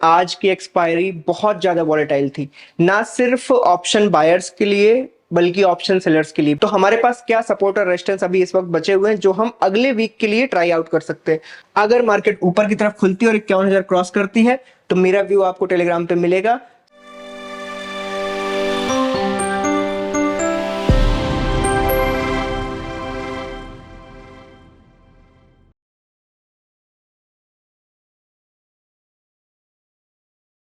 आज की एक्सपायरी बहुत ज्यादा वॉलेटाइल थी, ना सिर्फ ऑप्शन बायर्स के लिए बल्कि ऑप्शन सेलर्स के लिए। तो हमारे पास क्या सपोर्ट और रेजिस्टेंस अभी इस वक्त बचे हुए हैं जो हम अगले वीक के लिए ट्राई आउट कर सकते हैं। अगर मार्केट ऊपर की तरफ खुलती है और 51,000 क्रॉस करती है तो मेरा व्यू आपको टेलीग्राम पे मिलेगा।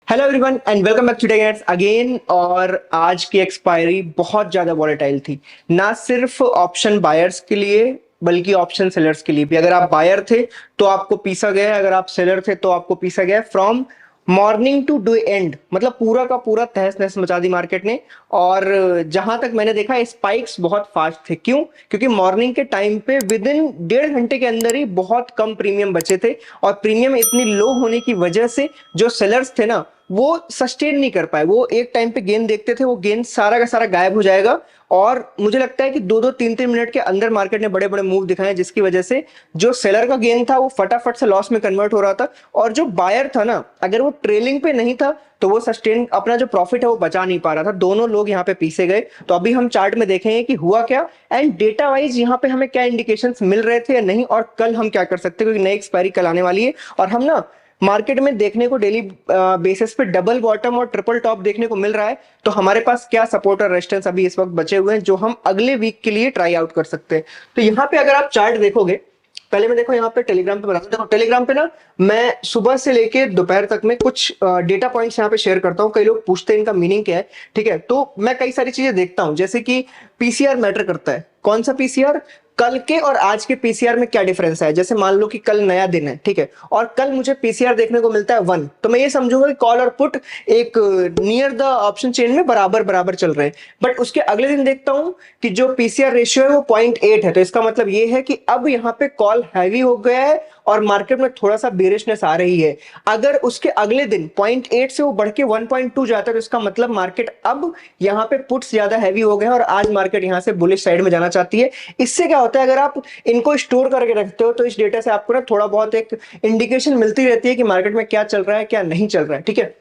Hello everyone and welcome back to again. और आज की एक्सपायरी बहुत ज्यादा वॉलेटाइल थी, ना सिर्फ ऑप्शन बायर्स के लिए बल्कि ऑप्शन सेलर्स के लिए भी। अगर आप बायर थे तो आपको पीसा गया है, अगर आप सेलर थे तो आपको पीसा गया है। From morning to day end मतलब पूरा का पूरा तहस नहस मचा दी मार्केट ने। और जहां तक मैंने देखा स्पाइक्स बहुत फास्ट थे। क्यों? क्योंकि मॉर्निंग के टाइम पे विद इन 1.5 घंटे के अंदर ही बहुत कम प्रीमियम बचे थे और प्रीमियम इतनी लो होने की वजह से जो सेलर्स थे ना वो सस्टेन नहीं कर पाए। वो एक टाइम पे गेन देखते थे, वो गेन सारा का सारा गायब हो जाएगा। और मुझे लगता है कि 2-2 3-3 मिनट के अंदर मार्केट ने बड़े बड़े मूव दिखाए जिसकी वजह से जो सेलर का गेन था वो फटाफट से लॉस में कन्वर्ट हो रहा था। और जो बायर था ना, अगर वो ट्रेलिंग पे नहीं था तो वो सस्टेन अपना जो प्रॉफिट है वो बचा नहीं पा रहा था। दोनों लोग यहाँ पे पीसे गए। तो अभी हम चार्ट में देखेंगे कि हुआ क्या एंड डेटा वाइज यहाँ पे हमें क्या इंडिकेशंस मिल रहे थे या नहीं, और कल हम क्या कर सकते हैं क्योंकि नई एक्सपायरी कल आने वाली है। और हम ना मार्केट में देखने को डेली बेसिस पे डबल बॉटम और ट्रिपल टॉप देखने को मिल रहा है। तो हमारे पास क्या सपोर्ट और रेजिस्टेंस अभी इस वक्त बचे हुए हैं जो हम अगले वीक के लिए ट्राई आउट कर सकते हैं। तो यहाँ पे अगर आप चार्ट देखोगे, पहले मैं देखो यहाँ पे टेलीग्राम पे बताता हूँ। टेलीग्राम पे ना मैं सुबह से लेके दोपहर तक में कुछ डेटा पॉइंट्स यहाँ पे शेयर करता हूँ। कई लोग पूछते हैं इनका मीनिंग क्या है, ठीक है। तो मैं कई सारी चीजें देखता हूँ, जैसे कि पीसीआर मैटर करता है। कौन सा पीसीआर? कल के और आज के पीसीआर में क्या डिफरेंस है। जैसे मान लो कि कल नया दिन है, ठीक है, और कल मुझे पीसीआर देखने को मिलता है 1, तो मैं ये समझूंगा कि कॉल और पुट एक नियर द ऑप्शन चेन में बराबर बराबर चल रहे हैं। बट उसके अगले दिन देखता हूं कि जो पीसीआर रेशियो है वो 0.8 है। तो इसका मतलब ये है कि अब यहाँ पे कॉल हैवी हो गया है और मार्केट में थोड़ा सा बेरिशनेस आ रही है। अगर उसके अगले दिन 0.8 से वो बढ़ के 1.2 जाता है तो इसका मतलब मार्केट अब यहाँ पे पुट्स ज्यादा हैवी हो गए हैं और आज मार्केट यहाँ से बुलिश साइड में जाना चाहती है। इससे क्या होता है, अगर आप इनको स्टोर करके रखते हो तो इस डेटा से आपको ना थोड़ा बहुत एक इंडिकेशन मिलती रहती है कि मार्केट में क्या चल रहा है क्या नहीं चल रहा है, ठीक है।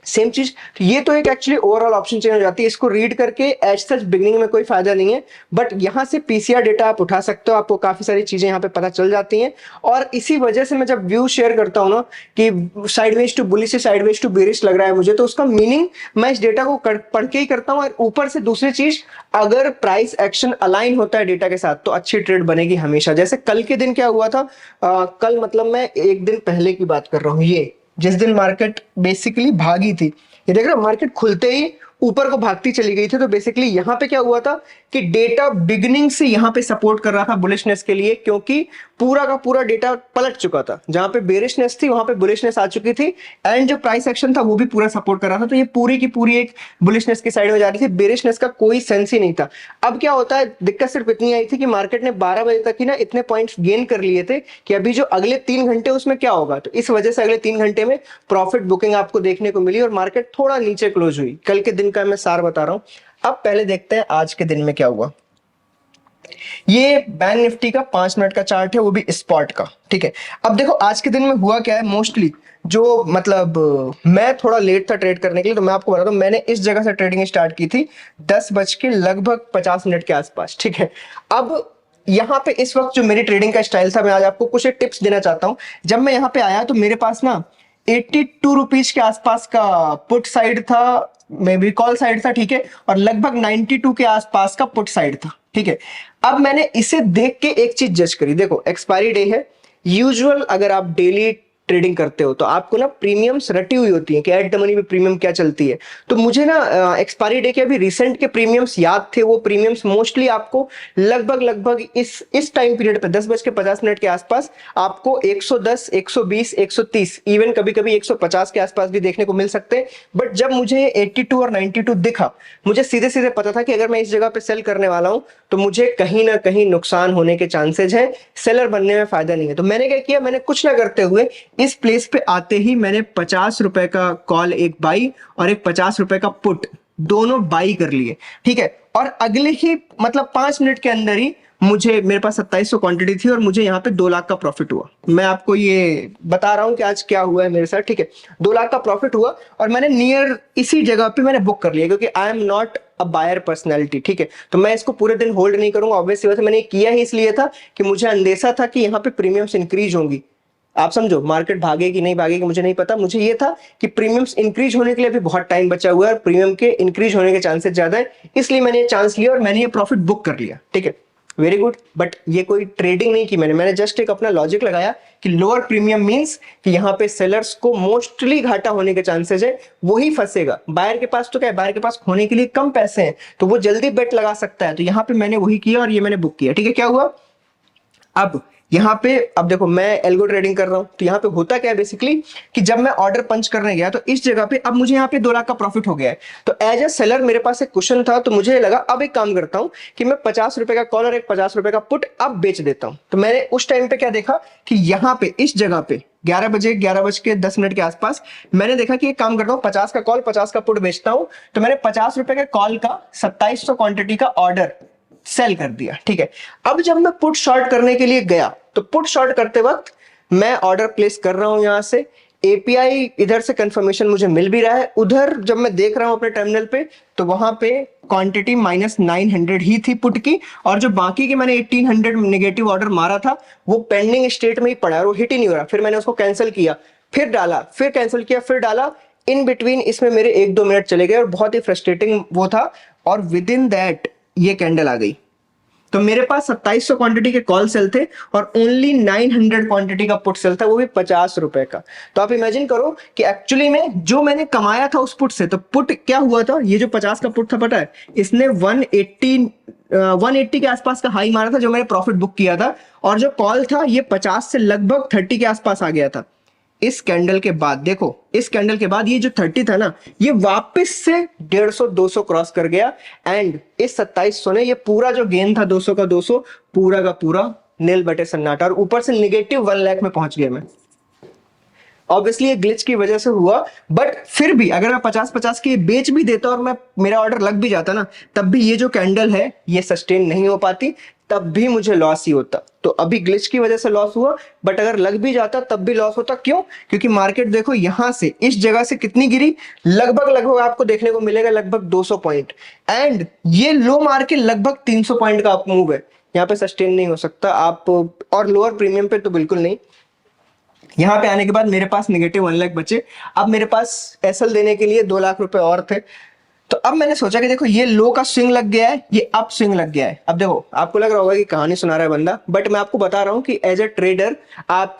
सेम चीज, ये तो एक एक्चुअली ओवरऑल ऑप्शन चेन हो जाती है। इसको रीड करके एज सच बिगनिंग में कोई फायदा नहीं है, बट यहां से पीसीआर डेटा आप उठा सकते हो, आपको काफी सारी चीजें यहां पे पता चल जाती हैं। और इसी वजह से मैं जब व्यू शेयर करता हूं ना कि साइडवेज टू बुलिश से साइडवेज टू बेरिश लग रहा है मुझे, तो उसका मीनिंग मैं इस डेटा को पढ़ के ही करता हूं। और ऊपर से दूसरी चीज, अगर प्राइस एक्शन अलाइन होता है डेटा के साथ तो अच्छी ट्रेड बनेगी हमेशा। जैसे कल के दिन क्या हुआ था, कल मतलब मैं एक दिन पहले की बात कर रहा हूं, ये जिस दिन मार्केट बेसिकली भागी थी, ये देख रहे हो मार्केट खुलते ही ऊपर को भागती चली गई थी। तो बेसिकली यहां पे क्या हुआ था कि डेटा बिगिनिंग से यहां पे सपोर्ट कर रहा था बुलिशनेस के लिए, क्योंकि पूरा का पूरा डेटा पलट चुका था। जहां पे बेरिशनेस थी वहां पे बुलिशनेस आ चुकी थी एंड जो प्राइस एक्शन था वो भी पूरा सपोर्ट कर रहा था। तो ये पूरी की पूरी एक बुलिशनेस की साइड में जा रही थी, बेरिशनेस का कोई सेंस ही नहीं था। अब क्या होता है, दिक्कत सिर्फ इतनी आई थी कि मार्केट ने 12 बजे तक ही ना इतने पॉइंट्स गेन कर लिए थे कि अभी जो अगले 3 घंटे उसमें क्या होगा। तो इस वजह से अगले 3 घंटे में प्रॉफिट बुकिंग आपको देखने को मिली और मार्केट थोड़ा नीचे क्लोज हुई। कल के दिन का मैं सार बता रहा हूं। अब पहले देखते हैं आज के दिन में क्या हुआ। ये बैंक निफ्टी का 5 मिनट का चार्ट है, वो भी स्पॉट का, ठीक है। अब देखो आज के दिन में हुआ क्या है। मोस्टली जो मतलब मैं थोड़ा लेट था ट्रेड करने के लिए, तो मैं आपको बता दूं मैंने इस जगह से ट्रेडिंग स्टार्ट की थी 10:50 के आसपास, ठीक है। अब यहाँ पे इस वक्त जो मेरी ट्रेडिंग का स्टाइल था, मैं आज आपको कुछ एक टिप्स देना चाहता हूं। जब मैं यहाँ पे आया तो मेरे पास ना 82 रुपीज के आसपास का पुट साइड था, मे बी कॉल साइड था, ठीक है, और लगभग 92 के आसपास का पुट साइड था, ठीक है। अब मैंने इसे देख के एक चीज जज करी। देखो एक्सपायरी डे है, यूजुअल अगर आप डेली ट्रेडिंग करते हो तो आपको ना प्रीमियम्स रटी हुई होती है कि एट द मनी में प्रीमियम क्या चलती है। तो मुझे ना एक्सपायरी डे के अभी रिसेंट के प्रीमियम्स याद थे। वो प्रीमियम्स मोस्टली आपको लगभग लगभग इस टाइम पीरियड पे 10:50 के आसपास आपको 110, 120, 130, इवन कभी कभी 150 के आसपास भी देखने को मिल सकते हैं। बट जब मुझे 82 और 92 दिखा, मुझे सीधे सीधे पता था कि अगर मैं इस जगह पे सेल करने वाला हूं तो मुझे कहीं ना कहीं नुकसान होने के चांसेस हैं, सेलर बनने में फायदा नहीं है। तो मैंने क्या किया, मैंने कुछ ना करते हुए इस प्लेस पे आते ही मैंने 50 रुपए का कॉल एक बाई और एक 50 रुपए का पुट दोनों बाई कर लिए, ठीक है। और अगले ही मतलब 5 मिनट के अंदर ही मुझे मेरे पास 2700 क्वांटिटी थी और मुझे यहाँ पे 2 लाख का प्रॉफिट हुआ। मैं आपको ये बता रहा हूँ कि आज क्या हुआ है मेरे साथ, ठीक है। 2 लाख का प्रॉफिट हुआ और मैंने नियर इसी जगह पे मैंने बुक कर लिया, क्योंकि I am not a buyer personality, ठीक है। तो मैं इसको पूरे दिन होल्ड नहीं करूंगा, ऑब्वियसली बात है। मैंने किया ही इसलिए था कि मुझे अंदेशा था कि यहाँ पे प्रीमियम्स इंक्रीज होंगी। आप समझो, मार्केट भागेगी नहीं भागेगी मुझे नहीं पता, मुझे ये था कि प्रीमियम्स इंक्रीज होने के लिए अभी बहुत टाइम बचा हुआ है और प्रीमियम के इंक्रीज होने के चांसेस ज्यादा है, इसलिए मैंने ये चांस लिया और मैंने ये प्रॉफिट बुक कर लिया, ठीक है। Very good. बट ये कोई ट्रेडिंग नहीं की मैंने जस्ट एक अपना लॉजिक लगाया कि लोअर प्रीमियम मींस कि यहाँ पे सेलर्स को मोस्टली घाटा होने के चांसेस है, वही फंसेगा। बायर के पास तो क्या है, बायर के पास खोने के लिए कम पैसे हैं, तो वो जल्दी बेट लगा सकता है। तो यहाँ पे मैंने वही किया और ये मैंने बुक किया, ठीक है। क्या हुआ अब यहाँ पे, अब देखो मैं एल्गो ट्रेडिंग कर रहा हूं, तो यहाँ पे होता क्या है बेसिकली कि जब मैं ऑर्डर पंच करने गया तो इस जगह पे अब मुझे यहाँ पे 2 लाख का प्रॉफिट हो गया है। तो एज ए सेलर मेरे पास एक क्वेश्चन था, तो मुझे लगा अब एक काम करता हूं कि मैं 50 रुपए का कॉल और एक 50 रुपए का पुट अब बेच देता हूं। तो मैंने उस टाइम पे क्या देखा कि यहाँ पे इस जगह पे 11 बजे 11 बज के 10 मिनट के आसपास मैंने देखा कि एक काम करता हूँ, 50 का कॉल 50 का पुट बेचता हूं। तो मैंने 50 रुपए के कॉल का 2700 क्वांटिटी का ऑर्डर सेल कर दिया, ठीक है। अब जब मैं पुट शॉर्ट करने के लिए गया तो पुट शॉर्ट करते वक्त मैं ऑर्डर प्लेस कर रहा हूं, यहां से एपीआई इधर से कंफर्मेशन मुझे मिल भी रहा है, उधर जब मैं देख रहा हूं अपने टर्मिनल पे तो वहां पे क्वांटिटी -900 ही थी पुट की, और जो बाकी की मैंने 1800 नेगेटिव ऑर्डर मारा था वो पेंडिंग स्टेट में ही पड़ा है, वो हिट ही नहीं हो रहा। फिर मैंने उसको कैंसिल किया, फिर डाला, फिर कैंसिल किया, फिर डाला। इन बिटवीन इसमें मेरे 1-2 मिनट चले गए और बहुत ही फ्रस्ट्रेटिंग वो था, और विद इन दैट ये कैंडल आ गई। तो मेरे पास 2700 क्वांटिटी के कॉल सेल थे और ओनली 900 क्वांटिटी का पुट सेल था, वो भी 50 रुपए का। तो आप इमेजिन करो कि एक्चुअली में जो मैंने कमाया था उस पुट से, तो पुट क्या हुआ था, ये जो 50 का पुट था पता है, इसने 180 के आसपास का हाई मारा था जो मैंने प्रॉफिट बुक किया था, और जो कॉल था ये 50 से लगभग 30 के आसपास आ गया था। इस कैंडल के बाद देखो, इस कैंडल के बाद ये जो 30 था ना, ये वापस से 150-200 क्रॉस कर गया, एंड इस 2700 ने ये पूरा जो गेन था 200 का 200 पूरा का पूरा नील बटे सन्नाटा, और ऊपर से नेगेटिव 1 लाख में पहुंच गया मैं। ऑब्वियसली ये ग्लिच की वजह से हुआ, बट फिर भी अगर मैं 50-50 के बेच भी देता और मैं मेरा ऑर्डर लग भी जाता ना, तब भी ये जो कैंडल है ये सस्टेन नहीं हो पाती, तब भी मुझे लॉस ही होता। तो अभी ग्लिच की वजह से लॉस हुआ, बट अगर लग भी जाता तब भी लॉस होता। क्यों? क्योंकि मार्केट देखो यहां से इस जगह से कितनी गिरी, लगभग आपको देखने को मिलेगा लगभग 200 पॉइंट, एंड ये लो मार के लगभग 300 पॉइंट का अप मूव है। यहाँ पे सस्टेन नहीं हो सकता आप, और लोअर प्रीमियम पे तो बिल्कुल नहीं। यहाँ पे आने के बाद मेरे पास नेगेटिव 1 लाख बचे। अब मेरे पास एसएल देने के लिए 2 लाख रुपए और थे। तो अब मैंने सोचा कि देखो ये लो का स्विंग लग गया है, ये अप स्विंग लग गया है। अब देखो आपको लग रहा होगा कि कहानी सुना रहा है बंदा, बट मैं आपको बता रहा हूं कि एज ए ट्रेडर आप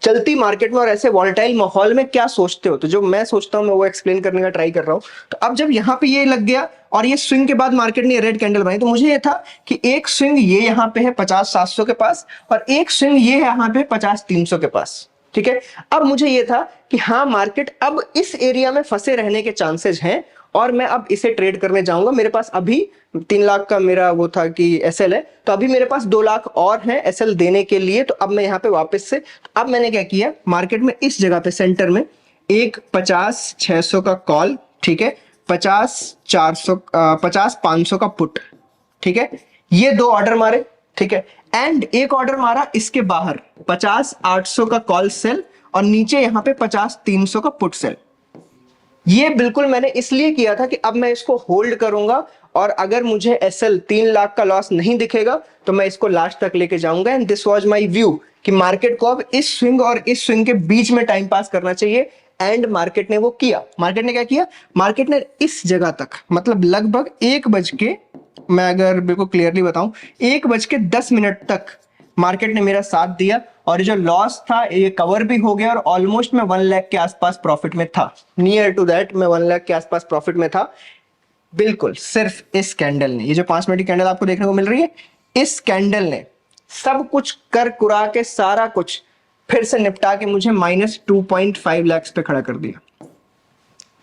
चलती मार्केट में और ऐसे वॉलेटाइल माहौल में क्या सोचते हो। तो जो मैं सोचता हूं मैं वो एक्सप्लेन करने का ट्राई कर रहा हूं। तो अब जब यहाँ पे ये लग गया और ये स्विंग के बाद मार्केट ने रेड कैंडल बनाई, तो मुझे ये था कि एक स्विंग ये यहाँ पे है 50-700 के पास, और एक स्विंग ये है यहाँ पे 50-300 के पास, ठीक है। अब मुझे ये था कि हाँ मार्केट अब इस एरिया में फंसे रहने के चांसेस हैं, और मैं अब इसे ट्रेड करने जाऊंगा। मेरे पास अभी 3 लाख का मेरा वो था कि एसएल है, तो अभी मेरे पास 2 लाख और हैं एसएल देने के लिए। तो अब मैं यहाँ पे वापस से, तो अब मैंने क्या किया, मार्केट में इस जगह पे सेंटर में एक 50-600 का कॉल, ठीक है, 50-500 का पुट, ठीक है, ये 2 ऑर्डर मारे, ठीक है, एंड एक ऑर्डर मारा इसके बाहर 50-800 का कॉल सेल, और नीचे यहां पे 50-300 का पुट सेल। ये बिल्कुल मैंने इसलिए किया था कि अब मैं इसको होल्ड करूंगा, और अगर मुझे एसएल 3 लाख का लॉस नहीं दिखेगा तो मैं इसको लास्ट तक लेके जाऊंगा। And this was my view कि मार्केट को अब इस स्विंग और इस स्विंग के बीच में टाइम पास करना चाहिए, एंड मार्केट ने वो किया। मार्केट ने क्या किया, मार्केट ने इस जगह तक, मतलब लगभग 1 बज के, मैं अगर बिल्कुल क्लियरली बताऊं, 1 बज के 10 मिनट तक मार्केट ने मेरा साथ दिया, और जो लॉस था ये कवर भी हो गया, और ऑलमोस्ट मैं 1 लाख के आसपास प्रॉफिट में था, नियर टू दैट मैं 1 लाख के आसपास प्रॉफिट में था। बिल्कुल सिर्फ इस कैंडल ने, ये जो 5 मिनट की कैंडल आपको देखने को मिल रही है, इस कैंडल ने सब कुछ कर कुरा के सारा कुछ फिर से निपटा के मुझे -2.5 लाख पे खड़ा कर दिया।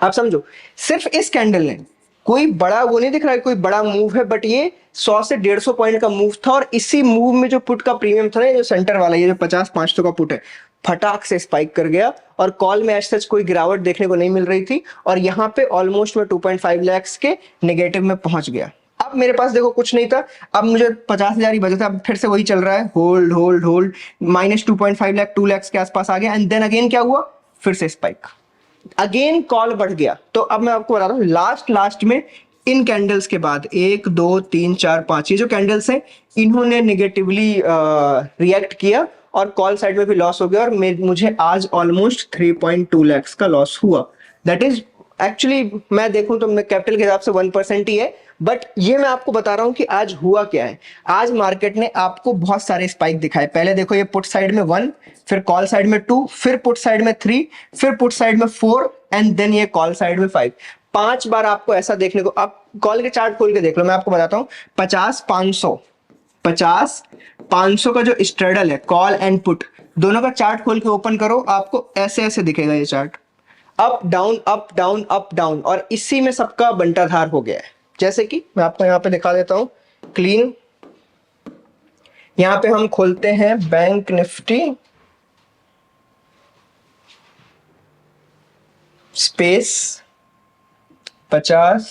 आप समझो, सिर्फ इस कैंडल ने, कोई बड़ा वो नहीं दिख रहा है, कोई बड़ा मूव है, बट ये 100 से 150 पॉइंट का मूव था, और इसी मूव में जो पुट का प्रीमियम था ना, जो सेंटर वाला, ये जो 50-500 का पुट है, फटाक से स्पाइक कर गया, और कॉल में एज सच कोई गिरावट देखने को नहीं मिल रही थी, और यहाँ पे ऑलमोस्ट मैं 2.5 लाख के नेगेटिव में पहुंच गया। अब मेरे पास देखो कुछ नहीं था, अब मुझे 50,000 ही बचा था, अब फिर से वही चल रहा है, hold hold hold, -2.5 lakh 2 lakh के आसपास आ गया, एंड देन अगेन क्या हुआ, फिर से स्पाइक, अगेन कॉल बढ़ गया। तो अब मैं आपको बता रहा हूँ, लास्ट लास्ट में इन कैंडल्स के बाद 1 2 3 4 5 ये जो कैंडल्स हैं, इन्होंने निगेटिवली रिएक्ट किया और कॉल साइड में भी लॉस हो गया, और मुझे आज ऑलमोस्ट 3.2 लैक्स का लॉस हुआ। दैट इज एक्चुअली, मैं देखूं तो मैं कैपिटल के हिसाब से 1% ही है, बट ये मैं आपको बता रहा हूं कि आज हुआ क्या है। आज मार्केट ने आपको बहुत सारे स्पाइक दिखाए। पहले देखो ये पुट साइड में 1, फिर कॉल साइड में 2, फिर पुट साइड में 3, फिर पुट साइड में 4, एंड देन ये कॉल साइड में 5। 5 बार आपको ऐसा देखने को, आप कॉल के चार्ट खोल के देख लो, मैं आपको बताता हूं। 50 500 का जो स्ट्रेडल है, कॉल एंड पुट दोनों का चार्ट खोल के ओपन करो, आपको ऐसे ऐसे दिखेगा ये chart, up down up down up down, और इसी में सबका बंटाधार हो गया है। जैसे कि मैं आपको यहाँ पे दिखा देता हूं क्लीन। यहाँ पे हम खोलते हैं बैंक निफ्टी स्पेस 50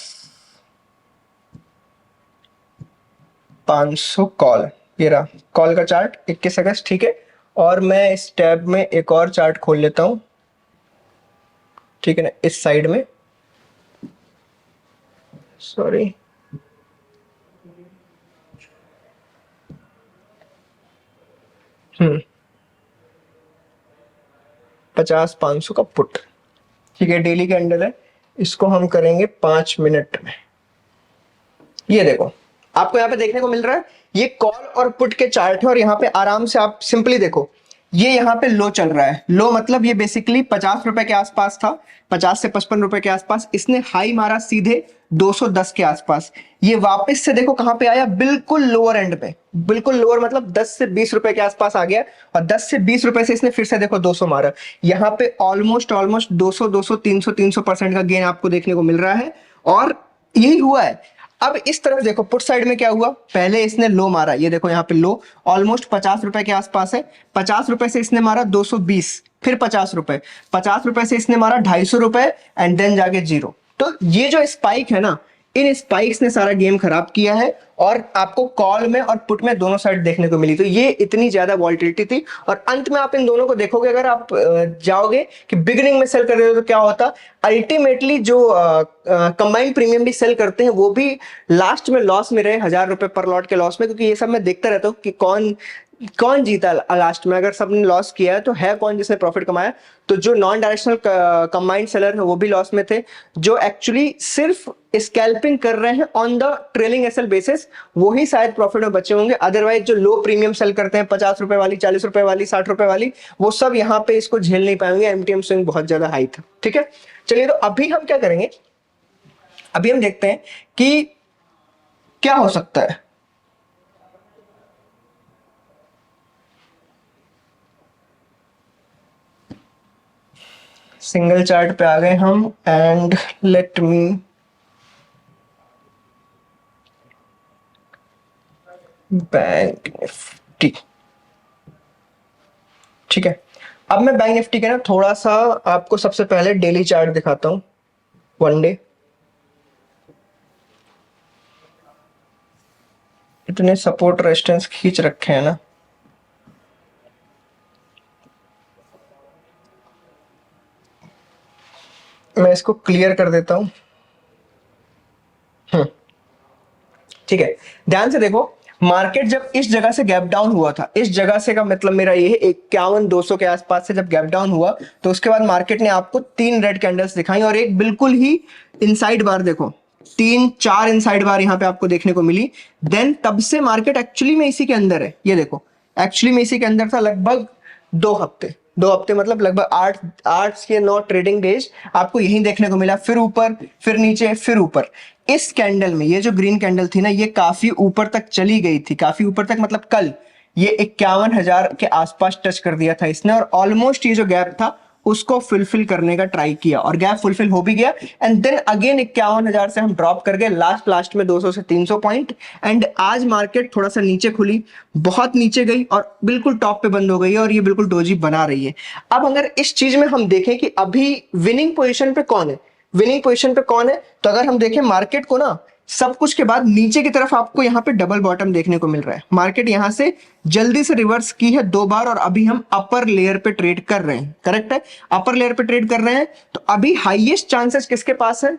500 कॉल, ये रहा कॉल का चार्ट 21 अगस्त, ठीक है। और मैं इस टैब में एक और चार्ट खोल लेता हूं, ठीक है ना, इस साइड में, सॉरी, हम्म, 50 500 का पुट, ठीक है, डेली कैंडल है, इसको हम करेंगे 5 मिनट में। ये देखो आपको यहाँ पे देखने को मिल रहा है, ये कॉल और पुट के चार्ट है, और यहाँ पे आराम से आप सिंपली देखो, ये यहाँ पे लो चल रहा है। लो मतलब ये बेसिकली 50 रुपए के आसपास था, 50 से 55 रुपए के आसपास, इसने हाई मारा सीधे 210 के आसपास। ये वापस से देखो कहां पे आया, बिल्कुल लोअर एंड पे, बिल्कुल लोअर मतलब 10 से 20 रुपए के आसपास आ गया, और 10 से 20 रुपए से इसने फिर से देखो 200 मारा। यहाँ पे ऑलमोस्ट ऑलमोस्ट 200 200 300% का गेन आपको देखने को मिल रहा है, और यही हुआ है। अब इस तरफ देखो पुट साइड में क्या हुआ, पहले इसने लो मारा, ये देखो यहाँ पे लो ऑलमोस्ट 50 रुपए के आसपास है, 50 रुपए से इसने मारा 220, फिर 50 रुपए, 50 रुपए से इसने मारा 250 रुपए, एंड देन जाके जीरो। तो ये जो स्पाइक है ना, इन स्पाइक्स ने सारा गेम खराब किया है, और आपको कॉल में और पुट में दोनों साइड देखने को मिली। तो ये इतनी ज्यादा वॉलिटिलिटी थी, और अंत में आप इन दोनों को देखोगे, अगर आप जाओगे कि बिगिनिंग में सेल कर रहे हो तो क्या होता, अल्टीमेटली जो कंबाइंड प्रीमियम भी सेल करते हैं वो भी लास्ट में लॉस में रहे, 1,000 रुपए पर लॉट के लॉस में, क्योंकि ये सब मैं देखता रहता हूँ कि कौन कौन जीता लास्ट में। अगर सबने लॉस किया है तो है कौन जिसने प्रॉफिट कमाया। तो जो नॉन डायरेक्शनल कंबाइंड सेलर है वो भी लॉस में थे, जो एक्चुअली सिर्फ स्कैल्पिंग कर रहे हैं on the trailing SL basis, वो ही शायद प्रॉफिट में बचे होंगे। अदरवाइज जो लो प्रीमियम सेल करते हैं 50 रुपए वाली, 40 रुपए वाली, 60 रुपए वाली, वो सब यहाँ पे इसको झेल नहीं पाएंगे। एमटीएम स्विंग बहुत ज्यादा हाई था, ठीक है। चलिए, तो अभी हम क्या करेंगे, अभी हम देखते हैं कि क्या हो सकता है। सिंगल चार्ट पे आ गए हम, and let me bank Nifty, ठीक है। अब मैं बैंक निफ्टी के ना थोड़ा सा आपको सबसे पहले डेली चार्ट दिखाता हूं, 1 डे। इतने सपोर्ट रेजिस्टेंस खींच रखे हैं ना, मैं इसको क्लियर कर देता हूं। ठीक है, ध्यान से देखो, मार्केट जब इस जगह से गैप डाउन हुआ था, इस जगह से का मतलब मेरा ये है 51 200 के आसपास से जब गैप डाउन हुआ, तो उसके बाद मार्केट ने आपको 3 रेड कैंडल्स दिखाई, और एक बिल्कुल ही इनसाइड बार देखो, 3 4 इनसाइड बार यहाँ पे आपको देखने को मिली। देन तब से मार्केट एक्चुअली में इसी के अंदर है, ये देखो एक्चुअली में इसी के अंदर था लगभग 2 हफ्ते। 2 हफ्ते मतलब लगभग 8 से 9 ट्रेडिंग डेज आपको यही देखने को मिला, फिर ऊपर, फिर नीचे, फिर ऊपर। इस कैंडल में ये जो ग्रीन कैंडल थी ना, ये काफी ऊपर तक चली गई थी, काफी ऊपर तक मतलब कल ये 51,000 के आसपास टच कर दिया था इसने, और ऑलमोस्ट ये जो गैप था उसको फुलफिल करने का ट्राई किया, और गैप फुलफिल हो भी गया। एंड देन अगेन 51,000 से हम ड्रॉप कर गए लास्ट में 200 से 300 पॉइंट, एंड आज मार्केट थोड़ा सा नीचे खुली, बहुत नीचे गई और बिल्कुल टॉप पे बंद हो गई है, और ये बिल्कुल डोजी बना रही है। अब अगर इस चीज में हम देखें कि अभी विनिंग पोजिशन पे कौन है, विनिंग पोजीशन पे कौन है, तो अगर हम देखें मार्केट को ना, सब कुछ के बाद नीचे की तरफ आपको यहाँ पे डबल बॉटम देखने को मिल रहा है। मार्केट यहाँ से जल्दी से रिवर्स की है 2 बार और अभी हम अपर लेयर पे ट्रेड कर रहे हैं, करेक्ट है, अपर लेयर पे ट्रेड कर रहे हैं। तो अभी हाईएस्ट चांसेस किसके पास है?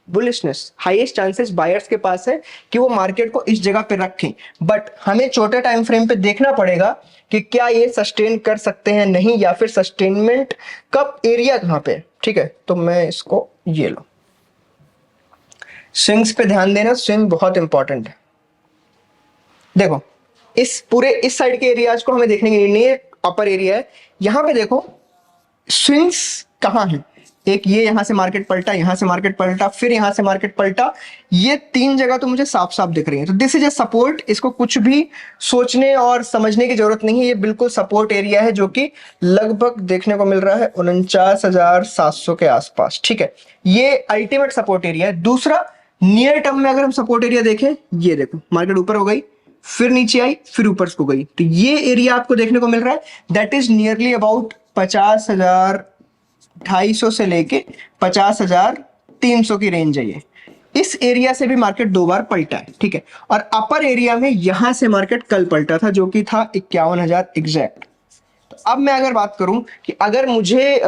बुलिशनेस, हाईएस्ट चांसेस बायर्स के पास है कि वो मार्केट को इस जगह पे रखें। बट हमें छोटे टाइम फ्रेम पे देखना पड़ेगा कि क्या ये सस्टेन कर सकते हैं नहीं, या फिर सस्टेनमेंट कब एरिया कहां पे, ठीक है। तो मैं इसको ये लो, स्विंग्स पे ध्यान देना, स्विंग बहुत इंपॉर्टेंट है। देखो इस पूरे इस साइड के एरियाज को हमें देखने की नहीं है, अपर एरिया है। यहां पे देखो स्विंग्स कहां है, एक ये यहां से मार्केट पलटा, यहां से मार्केट पलटा, फिर यहां से मार्केट पलटा, ये 3 जगह तो मुझे साफ साफ दिख रही है। तो दिस इज अ सपोर्ट, इसको कुछ भी सोचने और समझने की जरूरत नहीं है, ये बिल्कुल सपोर्ट एरिया है जो कि लगभग देखने को मिल रहा है 49,700 के आसपास, ठीक है। ये अल्टीमेट सपोर्ट एरिया है। दूसरा, नियर टर्म में अगर हम सपोर्ट एरिया देखें, ये देखो मार्केट ऊपर हो गई, फिर नीचे आई, फिर ऊपर को गई, तो ये एरिया आपको देखने को मिल रहा है, दैट इज नियरली अबाउट 50,250 से लेके 50,300 की रेंज है ये। इस एरिया से भी मार्केट 2 बार पलटा है, ठीक है। और अपर एरिया में यहां से मार्केट कल पलटा था जो कि था 51,000 एग्जैक्ट। तो अब मैं अगर बात करूं कि अगर मुझे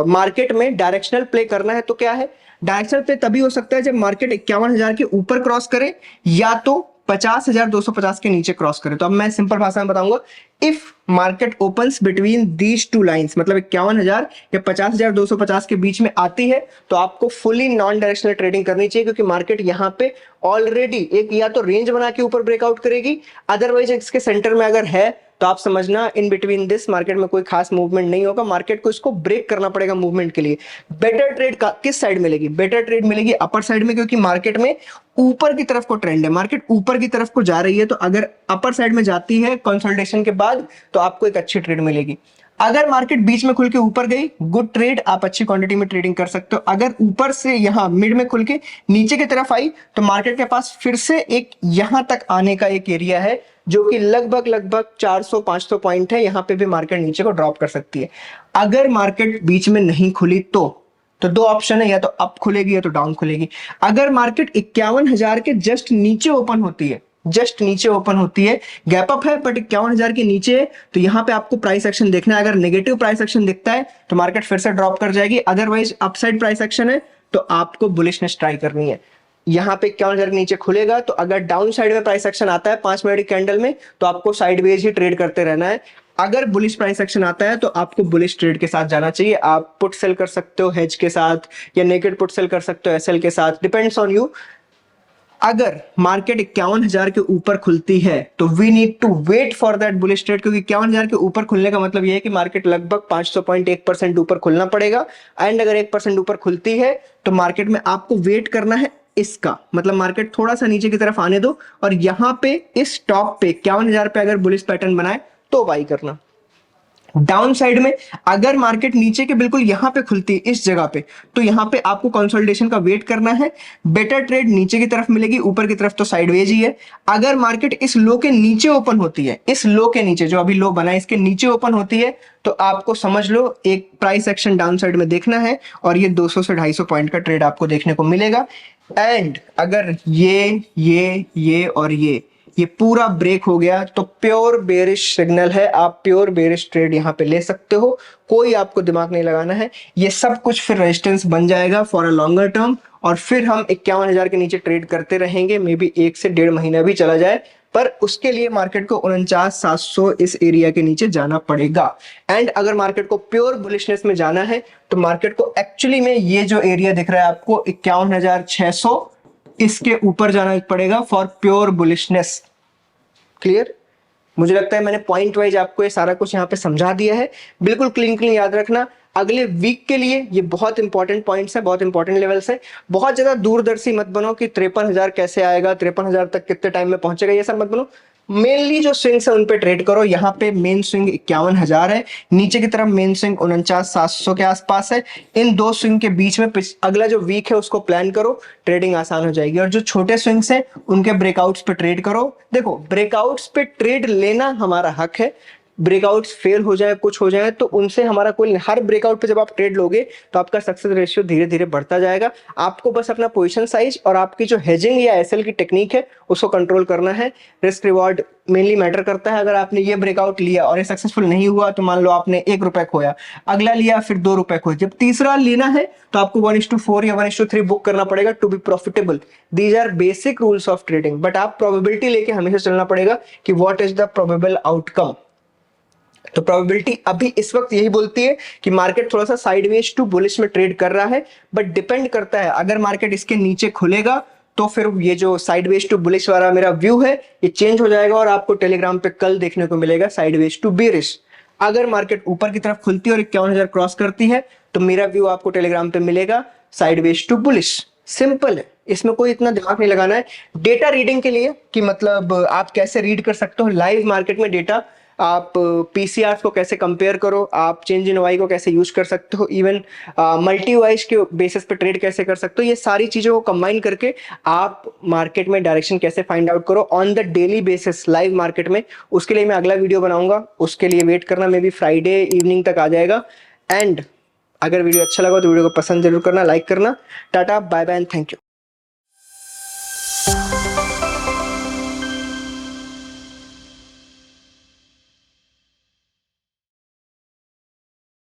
मार्केट में डायरेक्शनल प्ले करना है तो क्या है, डायरेक्शनल प्ले तभी हो सकता है जब मार्केट 51,000 के ऊपर क्रॉस करे या तो 50,250 के नीचे क्रॉस करे। तो अब मैं सिंपल भाषा में बताऊंगा, if market opens between these two lines, मतलब 51,000 या 50,250 के बीच में आती है, तो आपको फुली नॉन डायरेक्शनल ट्रेडिंग करनी चाहिए, क्योंकि मार्केट यहाँ पे ऑलरेडी एक या तो रेंज बना के ऊपर ब्रेकआउट करेगी, अदरवाइज इसके सेंटर में अगर है तो आप समझना इन बिटवीन दिस मार्केट में कोई खास मूवमेंट नहीं होगा, मार्केट को इसको ब्रेक करना पड़ेगा मूवमेंट के लिए। बेटर ट्रेड किस साइड मिलेगी? बेटर ट्रेड मिलेगी अपर साइड में, क्योंकि मार्केट में ऊपर की तरफ को ट्रेंड है, मार्केट ऊपर की तरफ को जा रही है। तो अगर अपर साइड में जाती है कंसोलिडेशन के बाद तो आपको एक अच्छी ट्रेड मिलेगी। अगर मार्केट बीच में खुल के ऊपर गई, गुड ट्रेड, आप अच्छी क्वांटिटी में ट्रेडिंग कर सकते हो। अगर ऊपर से यहां मिड में खुल के नीचे की तरफ आई तो मार्केट के पास फिर से एक यहां तक आने का एक एरिया है जो कि लगभग 400-500 पॉइंट है, यहां पे भी मार्केट नीचे को ड्रॉप कर सकती है। अगर मार्केट बीच में नहीं खुली तो 2 ऑप्शन है, या तो अप खुलेगी या तो डाउन खुलेगी। अगर मार्केट 51,000 के जस्ट नीचे ओपन होती है, जस्ट नीचे ओपन होती है, गैप अप है बट 51,000 के नीचे है, तो यहां पे आपको प्राइस एक्शन देखना है। अगर नेगेटिव प्राइस एक्शन दिखता है तो मार्केट फिर से ड्रॉप कर जाएगी, अदरवाइज अपसाइड प्राइस एक्शन है तो आपको बुलिशनेस ट्राई करनी है। यहां पे 51,000 के नीचे खुलेगा तो अगर डाउन साइड में प्राइस एक्शन आता है 5 मिनट कैंडल में, तो आपको साइडवेज ही ट्रेड करते रहना है। अगर बुलिश प्राइस एक्शन आता है तो आपको बुलिश ट्रेड के साथ जाना चाहिए। आप पुट सेल कर सकते हो हेज के साथ, या नेकेड पुट सेल कर सकते हो एसएल के साथ, डिपेंड्स ऑन यू। अगर मार्केट 51,000 के ऊपर खुलती है तो we need to wait for that bullish trade, क्योंकि 51,000 के ऊपर खुलने का मतलब यह है कि मार्केट लगभग 500 पॉइंट 1% ऊपर खुलना पड़ेगा। एंड अगर 1% ऊपर खुलती है तो मार्केट में आपको वेट करना है इसका, मतलब मार्केट थोड़ा सा नीचे की तरफ आने दो और यहां पे इस टॉप पे 51,000 पे अगर बुलिश पैटर्न बनाए तो बाई करना। डाउन साइड में अगर मार्केट नीचे के बिल्कुल यहां पे खुलती है इस जगह पे, तो यहां पे आपको कंसोलिडेशन का वेट करना है। बेटर ट्रेड नीचे की तरफ मिलेगी, ऊपर की तरफ तो साइडवेज ही है। अगर मार्केट इस लो के नीचे ओपन होती है, इस लो के नीचे जो अभी लो बना है इसके नीचे ओपन होती है, तो आपको समझ लो एक प्राइस एक्शन डाउन साइड में देखना है और ये 200 से 250 पॉइंट का ट्रेड आपको देखने को मिलेगा। एंड अगर ये और ये पूरा ब्रेक हो गया तो प्योर बेरिश सिग्नल है, आप प्योर बेरिश ट्रेड यहां पे ले सकते हो, कोई आपको दिमाग नहीं लगाना है। ये सब कुछ फिर रेजिस्टेंस बन जाएगा फॉर अ लॉन्गर टर्म, और फिर हम 51,000 के नीचे ट्रेड करते रहेंगे, मे बी 1 से 1.5 महीना भी चला जाए, पर उसके लिए मार्केट को 49,700 इस एरिया के नीचे जाना पड़ेगा। एंड अगर मार्केट को प्योर बुलिशनेस में जाना है तो मार्केट को एक्चुअली में ये जो एरिया दिख रहा है आपको 51,600, इसके ऊपर जाना पड़ेगा फॉर प्योर बुलिशनेस। क्लियर? मुझे लगता है मैंने पॉइंट वाइज आपको ये सारा कुछ यहाँ पे समझा दिया है। बिल्कुल क्लीन याद रखना, अगले वीक के लिए ये बहुत इंपॉर्टेंट पॉइंट्स है, बहुत इंपॉर्टेंट लेवल्स है। बहुत ज्यादा दूरदर्शी मत बनो कि 53,000 कैसे आएगा, 53,000 तक कितने टाइम में पहुंचेगा, ये सब मत बनो। मेनली जो स्विंग्स है उन पे ट्रेड करो। यहाँ पे मेन स्विंग 51,000 है, नीचे की तरफ मेन स्विंग 49,700 के आसपास है। इन 2 स्विंग के बीच में अगला जो वीक है उसको प्लान करो, ट्रेडिंग आसान हो जाएगी। और जो छोटे स्विंग्स हैं उनके ब्रेकआउट्स पे ट्रेड करो। देखो ब्रेकआउट्स पे ट्रेड लेना हमारा हक है, ब्रेकआउट्स फेल हो जाए, कुछ हो जाए, तो उनसे हमारा कोई, हर ब्रेकआउट पे जब आप ट्रेड लोगे तो आपका सक्सेस रेशियो धीरे धीरे बढ़ता जाएगा। आपको बस अपना पोजीशन साइज और आपकी जो हेजिंग या एसएल की टेक्निक है उसको कंट्रोल करना है। रिस्क रिवॉर्ड मेनली मैटर करता है। अगर आपने ये ब्रेकआउट लिया और ये सक्सेसफुल नहीं हुआ तो मान लो आपने 1 रुपए खोया, अगला लिया फिर 2 रुपए खोए, जब तीसरा लेना है तो आपको 1:4 या 1:3 बुक करना पड़ेगा to be profitable. These are basic rules of trading, but आप प्रोबेबिलिटी लेके हमेशा चलना पड़ेगा कि what is the probable outcome. तो प्रोबेबिलिटी अभी इस वक्त यही बोलती है कि मार्केट थोड़ा सा साइडवेज टू बुलिश में ट्रेड कर रहा है, बट डिपेंड करता है, अगर मार्केट इसके नीचे खुलेगा तो फिर ये जो साइडवेज टू बुलिश वाला मेरा व्यू है ये चेंज हो जाएगा और आपको टेलीग्राम पे कल देखने को मिलेगा साइडवेज टू बेरिश। अगर मार्केट ऊपर की तरफ खुलती है और 51,000 क्रॉस करती है तो मेरा व्यू आपको टेलीग्राम पे मिलेगा साइडवेज टू बुलिश। सिंपल है, इसमें कोई इतना दिमाग नहीं लगाना है। डेटा रीडिंग के लिए कि मतलब आप कैसे रीड कर सकते हो लाइव मार्केट में डेटा, आप पीसीआर को कैसे कंपेयर करो, आप चेंज इन वाई को कैसे यूज कर सकते हो, इवन मल्टी वाइज के बेसिस पे ट्रेड कैसे कर सकते हो, ये सारी चीजों को कंबाइन करके आप मार्केट में डायरेक्शन कैसे फाइंड आउट करो on the daily basis live market में। उसके लिए मैं अगला वीडियो बनाऊंगा, उसके लिए वेट करना, मे बी फ्राइडे इवनिंग तक आ जाएगा। एंड अगर वीडियो अच्छा लगा तो वीडियो को पसंद जरूर करना, लाइक करना। Tata bye bye and thank you.